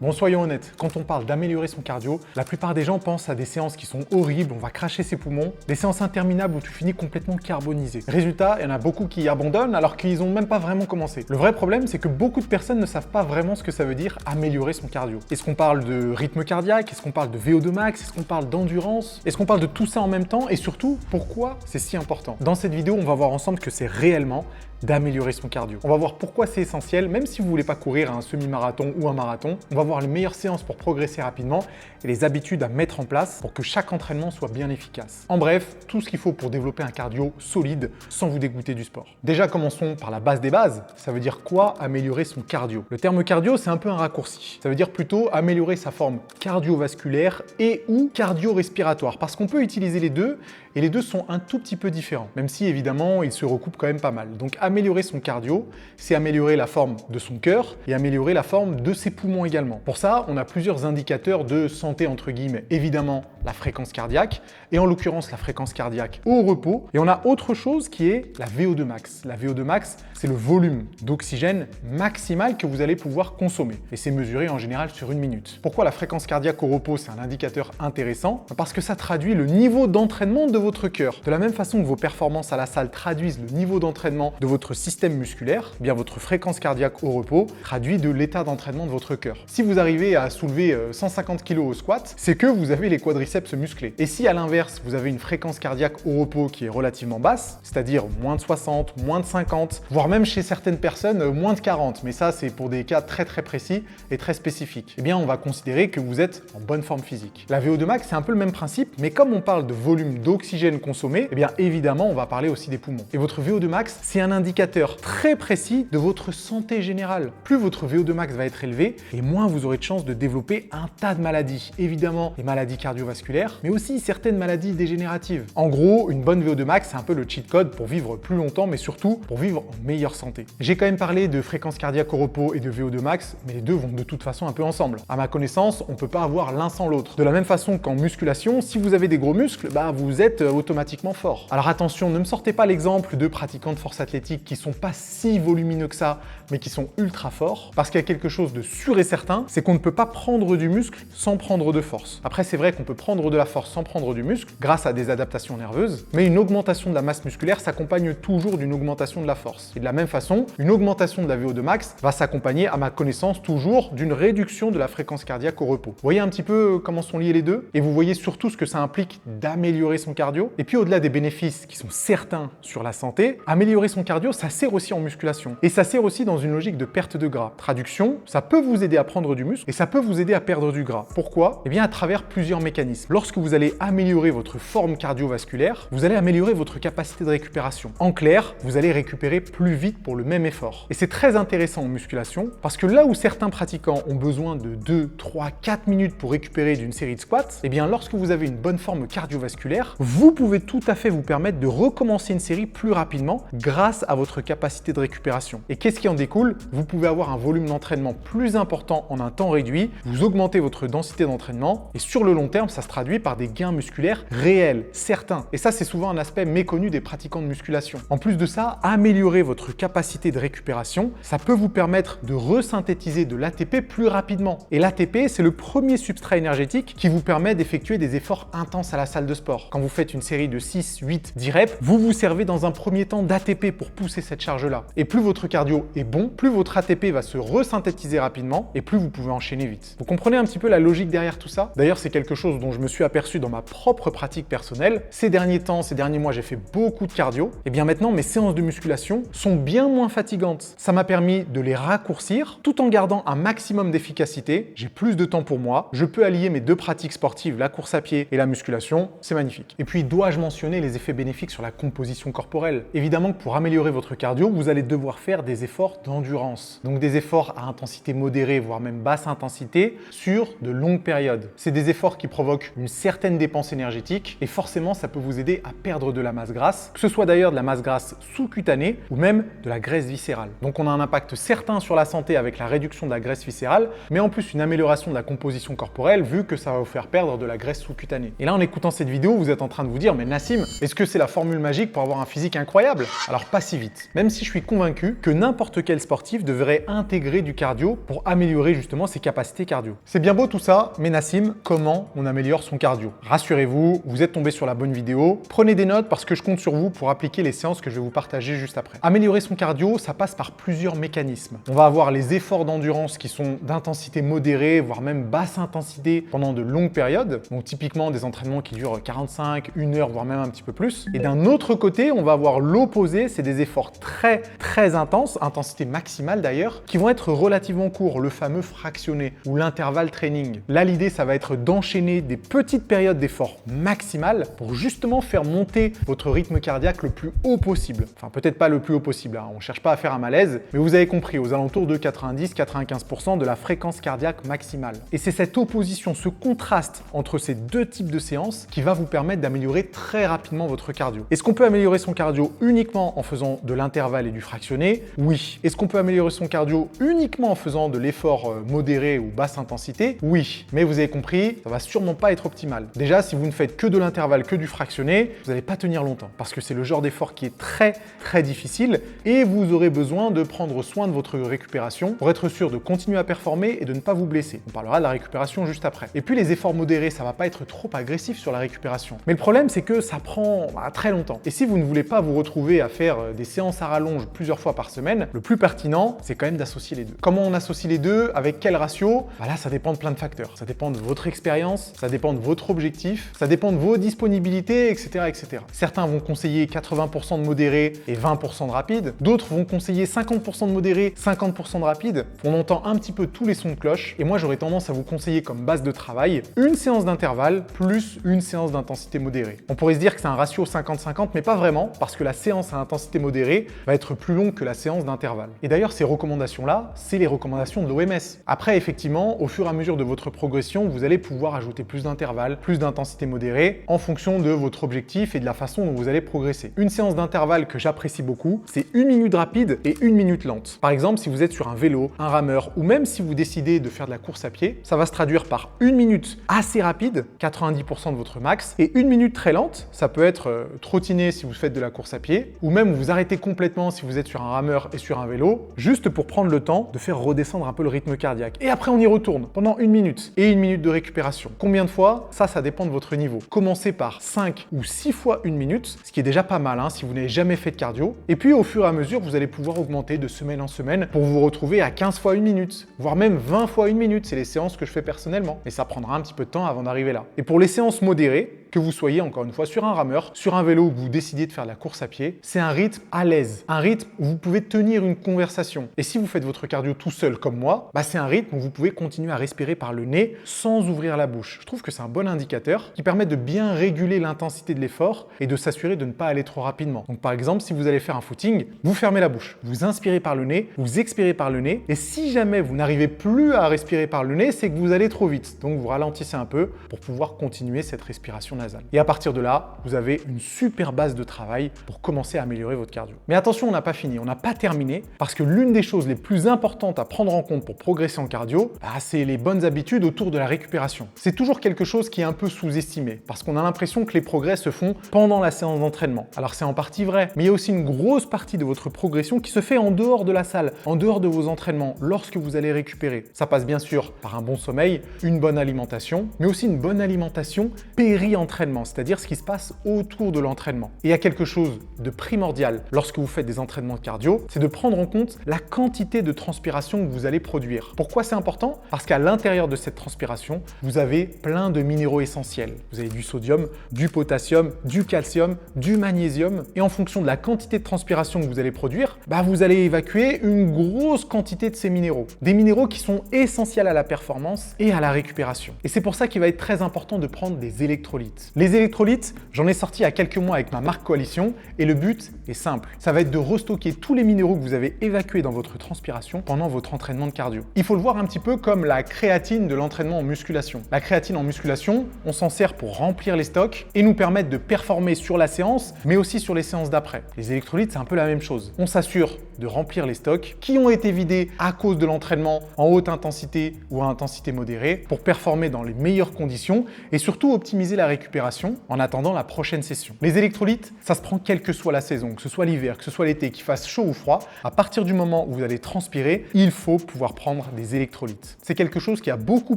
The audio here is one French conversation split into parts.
Bon, soyons honnêtes, quand on parle d'améliorer son cardio, la plupart des gens pensent à des séances qui sont horribles, on va cracher ses poumons, des séances interminables où tu finis complètement carbonisé. Résultat, il y en a beaucoup qui abandonnent alors qu'ils n'ont même pas vraiment commencé. Le vrai problème, c'est que beaucoup de personnes ne savent pas vraiment ce que ça veut dire améliorer son cardio. Est-ce qu'on parle de rythme cardiaque? Est-ce qu'on parle de VO2 max? Est-ce qu'on parle d'endurance? Est-ce qu'on parle de tout ça en même temps? Et surtout, pourquoi c'est si important? Dans cette vidéo, on va voir ensemble que c'est réellement d'améliorer son cardio. On va voir pourquoi c'est essentiel, même si vous voulez pas courir un semi-marathon ou un marathon. On va voir les meilleures séances pour progresser rapidement et les habitudes à mettre en place pour que chaque entraînement soit bien efficace. En bref, tout ce qu'il faut pour développer un cardio solide sans vous dégoûter du sport. Déjà, commençons par la base des bases. Ça veut dire quoi améliorer son cardio? Le terme cardio, c'est un peu un raccourci. Ça veut dire plutôt améliorer sa forme cardiovasculaire et ou cardio-respiratoire, parce qu'on peut utiliser les deux et les deux sont un tout petit peu différents, même si évidemment ils se recoupent quand même pas mal. Donc améliorer son cardio, c'est améliorer la forme de son cœur et améliorer la forme de ses poumons également. Pour ça, on a plusieurs indicateurs de santé entre guillemets. Évidemment, la fréquence cardiaque et en l'occurrence la fréquence cardiaque au repos. Et on a autre chose qui est la VO2 max. La VO2 max, c'est le volume d'oxygène maximal que vous allez pouvoir consommer. Et c'est mesuré en général sur une minute. Pourquoi la fréquence cardiaque au repos, c'est un indicateur intéressant? Parce que ça traduit le niveau d'entraînement de votre cœur. De la même façon que vos performances à la salle traduisent le niveau d'entraînement de votre système musculaire, eh bien votre fréquence cardiaque au repos traduit de l'état d'entraînement de votre cœur. Si vous arrivez à soulever 150 kg au squat, c'est que vous avez les quadriceps musclés. Et si à l'inverse, vous avez une fréquence cardiaque au repos qui est relativement basse, c'est-à-dire moins de 60, moins de 50, voire même chez certaines personnes moins de 40, mais ça c'est pour des cas très précis et très spécifiques, eh bien on va considérer que vous êtes en bonne forme physique. La VO2 max, c'est un peu le même principe, mais comme on parle de volume d'oxygène consommé, eh bien évidemment on va parler aussi des poumons. Et votre VO2 max, c'est un indicateur très précis de votre santé générale. Plus votre VO2 max va être élevé, et moins vous aurez de chances de développer un tas de maladies. Évidemment, les maladies cardiovasculaires, mais aussi certaines maladies dégénératives. En gros, une bonne VO2 max, c'est un peu le cheat code pour vivre plus longtemps, mais surtout pour vivre en meilleure santé. J'ai quand même parlé de fréquence cardiaque au repos et de VO2 max, mais les deux vont de toute façon un peu ensemble. À ma connaissance, on ne peut pas avoir l'un sans l'autre. De la même façon qu'en musculation, si vous avez des gros muscles, vous êtes automatiquement fort. Alors attention, ne me sortez pas l'exemple de pratiquants de force athlétique qui sont pas si volumineux que ça, mais qui sont ultra forts, parce qu'il y a quelque chose de sûr et certain, c'est qu'on ne peut pas prendre du muscle sans prendre de force. Après, c'est vrai qu'on peut prendre de la force sans prendre du muscle, grâce à des adaptations nerveuses, mais une augmentation de la masse musculaire s'accompagne toujours d'une augmentation de la force. Et de la même façon, une augmentation de la VO2 max va s'accompagner, à ma connaissance, toujours d'une réduction de la fréquence cardiaque au repos. Vous voyez un petit peu comment sont liés les deux? Et vous voyez surtout ce que ça implique d'améliorer son cardio. Et puis au-delà des bénéfices qui sont certains sur la santé, améliorer son cardio, ça sert aussi en musculation. Et ça sert aussi dans une logique de perte de gras. Traduction, ça peut vous aider à prendre du muscle et ça peut vous aider à perdre du gras. Pourquoi? Eh bien à travers plusieurs mécanismes. Lorsque vous allez améliorer votre forme cardiovasculaire, vous allez améliorer votre capacité de récupération. En clair, vous allez récupérer plus vite pour le même effort. Et c'est très intéressant en musculation parce que là où certains pratiquants ont besoin de 2, 3, 4 minutes pour récupérer d'une série de squats, eh bien lorsque vous avez une bonne forme cardiovasculaire, vous pouvez tout à fait vous permettre de recommencer une série plus rapidement grâce à votre capacité de récupération. Et qu'est-ce qui en découle? Vous pouvez avoir un volume d'entraînement plus important en un temps réduit, vous augmentez votre densité d'entraînement et sur le long terme, ça se traduit par des gains musculaires réels, certains. Et ça, c'est souvent un aspect méconnu des pratiquants de musculation. En plus de ça, améliorer votre capacité de récupération, ça peut vous permettre de resynthétiser de l'ATP plus rapidement. Et l'ATP, c'est le premier substrat énergétique qui vous permet d'effectuer des efforts intenses à la salle de sport. Quand vous faites une série de 6, 8, 10 reps, vous vous servez dans un premier temps d'ATP pour pousser cette charge-là. Et plus votre cardio est bon, plus votre ATP va se resynthétiser rapidement et plus vous pouvez enchaîner vite. Vous comprenez un petit peu la logique derrière tout ça? D'ailleurs, c'est quelque chose dont je me suis aperçu dans ma propre pratique personnelle. Ces derniers mois, j'ai fait beaucoup de cardio. Et bien maintenant, mes séances de musculation sont bien moins fatigantes. Ça m'a permis de les raccourcir tout en gardant un maximum d'efficacité. J'ai plus de temps pour moi. Je peux allier mes deux pratiques sportives, la course à pied et la musculation. C'est magnifique. Et puis, dois-je mentionner les effets bénéfiques sur la composition corporelle? Évidemment que pour améliorer votre cardio, vous allez devoir faire des efforts d'endurance. Donc des efforts à intensité modérée, voire même basse intensité, sur de longues périodes. C'est des efforts qui provoquent une certaine dépense énergétique et forcément, ça peut vous aider à perdre de la masse grasse, que ce soit d'ailleurs de la masse grasse sous-cutanée ou même de la graisse viscérale. Donc on a un impact certain sur la santé avec la réduction de la graisse viscérale, mais en plus une amélioration de la composition corporelle vu que ça va vous faire perdre de la graisse sous-cutanée. Et là, en écoutant cette vidéo, vous êtes en train de vous dire, mais Nassim, est-ce que c'est la formule magique pour avoir un physique incroyable? Alors pas si vite. Même si je suis convaincu que n'importe quel sportif devrait intégrer du cardio pour améliorer justement justement ses capacités cardio. C'est bien beau tout ça, mais Nassim, comment on améliore son cardio? Rassurez-vous, vous êtes tombé sur la bonne vidéo. Prenez des notes parce que je compte sur vous pour appliquer les séances que je vais vous partager juste après. Améliorer son cardio, ça passe par plusieurs mécanismes. On va avoir les efforts d'endurance qui sont d'intensité modérée, voire même basse intensité pendant de longues périodes. Donc typiquement des entraînements qui durent 45, 1 heure, voire même un petit peu plus. Et d'un autre côté, on va avoir l'opposé, c'est des efforts très intenses, intensité maximale d'ailleurs, qui vont être relativement courts, le fameux fractionné ou l'intervalle training. Là, l'idée, ça va être d'enchaîner des petites périodes d'efforts maximales pour justement faire monter votre rythme cardiaque le plus haut possible. Enfin, peut-être pas le plus haut possible, hein. On ne cherche pas à faire un malaise, mais vous avez compris, aux alentours de 90-95% de la fréquence cardiaque maximale. Et c'est cette opposition, ce contraste entre ces deux types de séances qui va vous permettre d'améliorer très rapidement votre cardio. Est-ce qu'on peut améliorer son cardio uniquement en faisant de l'intervalle et du fractionné? Oui. Est-ce qu'on peut améliorer son cardio uniquement en faisant de l'effort modéré ou basse intensité? Oui. Mais vous avez compris, ça va sûrement pas être optimal. Déjà, si vous ne faites que de l'intervalle, que du fractionné, vous n'allez pas tenir longtemps parce que c'est le genre d'effort qui est très difficile et vous aurez besoin de prendre soin de votre récupération pour être sûr de continuer à performer et de ne pas vous blesser. On parlera de la récupération juste après. Et puis les efforts modérés, ça va pas être trop agressif sur la récupération. Mais le problème, c'est que ça prend très longtemps. Et si vous ne voulez pas vous retrouver à faire des séances à rallonge plusieurs fois par semaine, le plus pertinent, c'est quand même d'associer les deux. Comment on associe les deux? Avec quel ratio? Là, ça dépend de plein de facteurs. Ça dépend de votre expérience, ça dépend de votre objectif, ça dépend de vos disponibilités, etc. Certains vont conseiller 80% de modéré et 20% de rapide. D'autres vont conseiller 50% de modéré, 50% de rapide. On entend un petit peu tous les sons de cloche. Et moi, j'aurais tendance à vous conseiller comme base de travail une séance d'intervalle plus une séance d'intensité modérée. On pourrait se dire que c'est un ratio 50-50, mais pas vraiment, parce que la séance à intensité modérée va être plus longue que la séance d'intervalle. Et d'ailleurs, ces recommandations-là, c'est les recommandations de l'OMS. Après, effectivement, au fur et à mesure de votre progression, vous allez pouvoir ajouter plus d'intervalles, plus d'intensité modérée, en fonction de votre objectif et de la façon dont vous allez progresser. Une séance d'intervalle que j'apprécie beaucoup, c'est 1 minute rapide et 1 minute lente. Par exemple, si vous êtes sur un vélo, un rameur, ou même si vous décidez de faire de la course à pied, ça va se traduire par 1 minute assez rapide, 90% de votre max, et 1 minute très lente, ça peut être trottiner si vous faites de la course à pied, ou même vous arrêtez complètement si vous êtes sur un rameur et sur un vélo, juste pour prendre le temps de faire redescendre un peu le rythme cardiaque. Et après, on y retourne pendant 1 minute et 1 minute de récupération. Combien de fois? Ça dépend de votre niveau. Commencez par 5 ou 6 fois 1 minute, ce qui est déjà pas mal si vous n'avez jamais fait de cardio. Et puis, au fur et à mesure, vous allez pouvoir augmenter de semaine en semaine pour vous retrouver à 15 fois 1 minute, voire même 20 fois 1 minute. C'est les séances que je fais personnellement. Et ça prendra un petit peu de temps avant d'arriver là. Et pour les séances modérées, que vous soyez encore une fois sur un rameur, sur un vélo ou que vous décidez de faire de la course à pied, c'est un rythme à l'aise, un rythme où vous pouvez tenir une conversation. Et si vous faites votre cardio tout seul comme moi, c'est un rythme où vous pouvez continuer à respirer par le nez sans ouvrir la bouche. Je trouve que c'est un bon indicateur qui permet de bien réguler l'intensité de l'effort et de s'assurer de ne pas aller trop rapidement. Donc par exemple, si vous allez faire un footing, vous fermez la bouche, vous inspirez par le nez, vous expirez par le nez, et si jamais vous n'arrivez plus à respirer par le nez, c'est que vous allez trop vite. Donc vous ralentissez un peu pour pouvoir continuer cette respiration nasale. Et à partir de là, vous avez une super base de travail pour commencer à améliorer votre cardio. Mais attention, on n'a pas fini, on n'a pas terminé, parce que l'une des choses les plus importantes à prendre en compte pour progresser en cardio, c'est les bonnes habitudes autour de la récupération. C'est toujours quelque chose qui est un peu sous-estimé, parce qu'on a l'impression que les progrès se font pendant la séance d'entraînement. Alors c'est en partie vrai, mais il y a aussi une grosse partie de votre progression qui se fait en dehors de la salle, en dehors de vos entraînements, lorsque vous allez récupérer. Ça passe bien sûr par un bon sommeil, une bonne alimentation, mais aussi une bonne alimentation péri-entraînement, c'est-à-dire ce qui se passe autour de l'entraînement. Et il y a quelque chose de primordial lorsque vous faites des entraînements de cardio, c'est de prendre en compte la quantité de transpiration que vous allez produire. Pourquoi c'est important? Parce qu'à l'intérieur de cette transpiration, vous avez plein de minéraux essentiels. Vous avez du sodium, du potassium, du calcium, du magnésium, et en fonction de la quantité de transpiration que vous allez produire, vous allez évacuer une grosse quantité de ces minéraux. Des minéraux qui sont essentiels à la performance et à la récupération. Et c'est pour ça qu'il va être très important de prendre des électrolytes. Les électrolytes, j'en ai sorti il y a quelques mois avec ma marque Coalition et le but est simple. Ça va être de restocker tous les minéraux que vous avez évacués dans votre transpiration pendant votre entraînement de cardio. Il faut le voir un petit peu comme la créatine de l'entraînement en musculation. La créatine en musculation, on s'en sert pour remplir les stocks et nous permettre de performer sur la séance, mais aussi sur les séances d'après. Les électrolytes, c'est un peu la même chose. On s'assure de remplir les stocks qui ont été vidés à cause de l'entraînement en haute intensité ou à intensité modérée pour performer dans les meilleures conditions et surtout optimiser la récupération en attendant la prochaine session. Les électrolytes, ça se prend quelle que soit la saison, que ce soit l'hiver, que ce soit l'été, qu'il fasse chaud ou froid. À partir du moment où vous allez transpirer, il faut pouvoir prendre des électrolytes. C'est quelque chose qui a beaucoup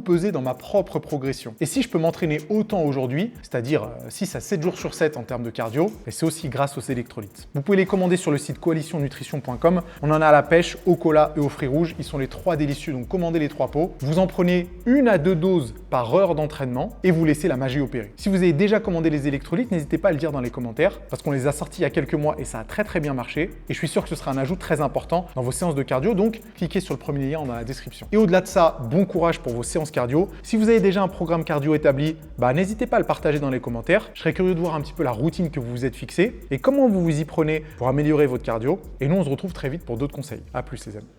pesé dans ma propre progression. Et si je peux m'entraîner autant aujourd'hui, c'est-à-dire 6 à 7 jours sur 7 en termes de cardio, c'est aussi grâce aux électrolytes. Vous pouvez les commander sur le site coalitionnutrition.com. On en a à la pêche, au cola et aux fruits rouges. Ils sont les 3 délicieux, donc commandez les 3 pots. Vous en prenez 1 à 2 doses par heure d'entraînement et vous laissez la magie opérer. Si vous avez déjà commandé les électrolytes, n'hésitez pas à le dire dans les commentaires parce qu'on les a sortis il y a quelques mois et ça a très bien marché. Et je suis sûr que ce sera un ajout très important dans vos séances de cardio, donc cliquez sur le premier lien dans la description. Et au-delà de ça, bon courage pour vos séances cardio. Si vous avez déjà un programme cardio établi, n'hésitez pas à le partager dans les commentaires. Je serais curieux de voir un petit peu la routine que vous vous êtes fixée et comment vous vous y prenez pour améliorer votre cardio. Et nous, on se retrouve très vite pour d'autres conseils. À plus les amis.